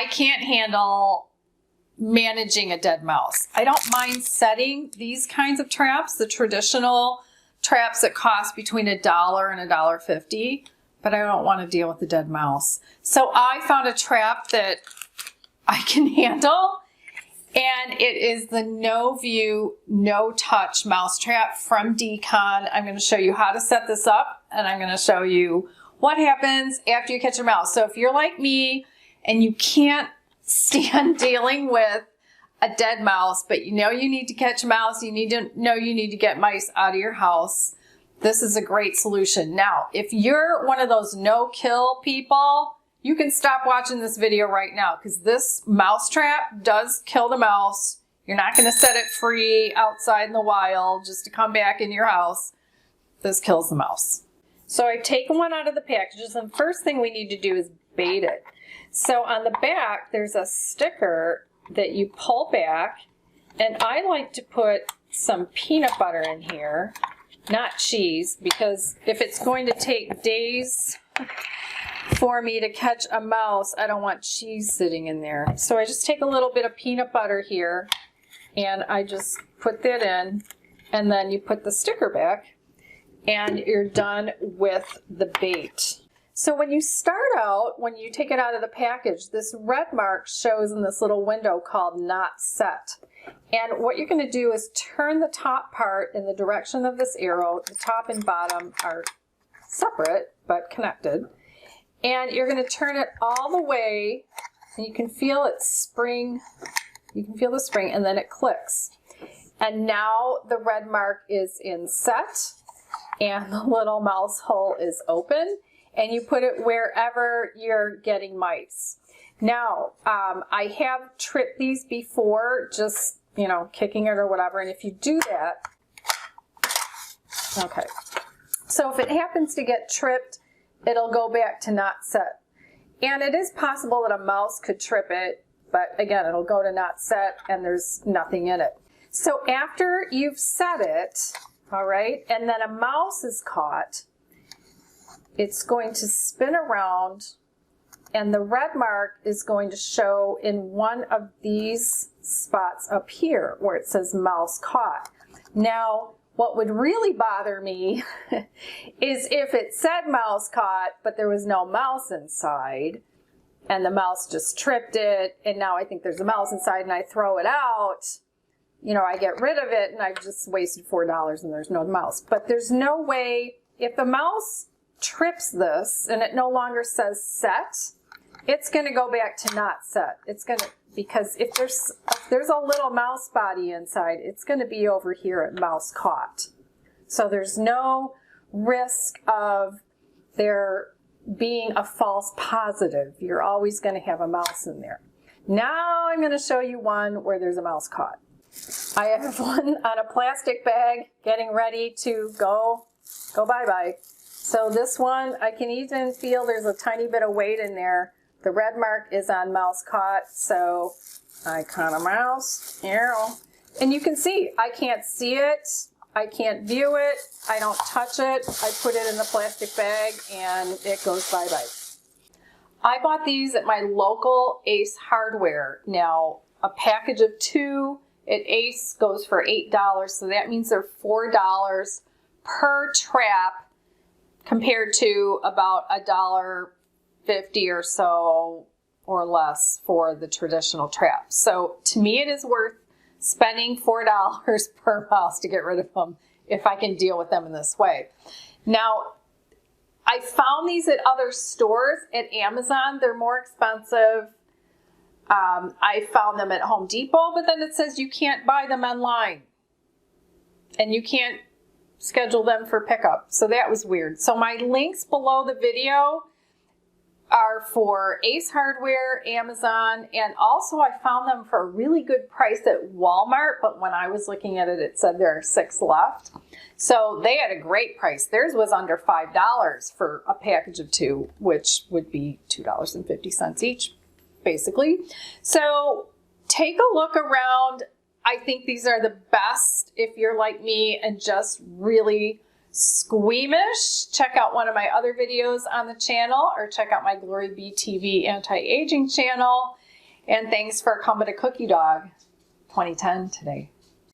I can't handle managing a dead mouse. I don't mind setting these kinds of traps, the traditional traps that cost between $1 and $1.50, but I don't want to deal with the dead mouse. So I found a trap that I can handle, and it is the no view, no touch mouse trap from Decon. I'm going to show you how to set this up, and I'm going to show you what happens after you catch a mouse. So if you're like me and you can't stand dealing with a dead mouse, but you know you need to catch a mouse, you need to know you need to get mice out of your house, this is a great solution. Now, if you're one of those no-kill people, you can stop watching this video right now, because this mouse trap does kill the mouse. You're not going to set it free outside in the wild just to come back in your house. This kills the mouse. So I've taken one out of the packages, and the first thing we need to do is bait it. So on the back, there's a sticker that you pull back, and I like to put some peanut butter in here, not cheese, because if it's going to take days for me to catch a mouse, I don't want cheese sitting in there. So I just take a little bit of peanut butter here, and I just put that in, and then you put the sticker back, and you're done with the bait. So when you start out, when you take it out of the package, this red mark shows in this little window called not set. And what you're going to do is turn the top part in the direction of this arrow. The top and bottom are separate but connected. And you're going to turn it all the way, and you can feel it spring. You can feel the spring, and then it clicks. And now the red mark is in set, and the little mouse hole is open. And you put it wherever you're getting mice. Now, I have tripped these before, just, you know, kicking it or whatever, and if you do that, okay. So if it happens to get tripped, it'll go back to not set. And it is possible that a mouse could trip it, but again, it'll go to not set and there's nothing in it. So after you've set it, all right, and then a mouse is caught, it's going to spin around, and the red mark is going to show in one of these spots up here where it says mouse caught. Now, what would really bother me is if it said mouse caught, but there was no mouse inside, and the mouse just tripped it, and now I think there's a mouse inside, and I throw it out. You know, I get rid of it, and I've just wasted $4 and there's no mouse. But there's no way, if the mouse trips this and it no longer says set, it's going to go back to not set. It's going to, because if there's a little mouse body inside, it's going to be over here at mouse caught. So there's no risk of there being a false positive. You're always going to have a mouse in there. Now I'm going to show you one where there's a mouse caught. I have one on a plastic bag getting ready to go bye-bye. So this one, I can even feel there's a tiny bit of weight in there. The red mark is on mouse caught, so I caught a mouse, and you can see, I can't see it, I can't view it, I don't touch it, I put it in the plastic bag, and it goes bye-bye. I bought these at my local Ace Hardware. Now, a package of 2 at Ace goes for $8, so that means they're $4 per trap, compared to about $1.50 or so or less for the traditional trap. So to me, it is worth spending $4 per mouse to get rid of them if I can deal with them in this way. Now, I found these at other stores. At Amazon, they're more expensive. I found them at Home Depot, but then it says you can't buy them online and you can't schedule them for pickup. So that was weird. So my links below the video are for Ace Hardware, Amazon, and also I found them for a really good price at Walmart, but when I was looking at it, it said there are 6 left. So they had a great price. Theirs was under $5 for a package of 2, which would be $2.50 each, basically. So take a look around. I think these are the best if you're like me and just really squeamish. Check out one of my other videos on the channel, or check out my Glory Bee TV anti-aging channel. And thanks for coming to Cookie Dog 2010 today.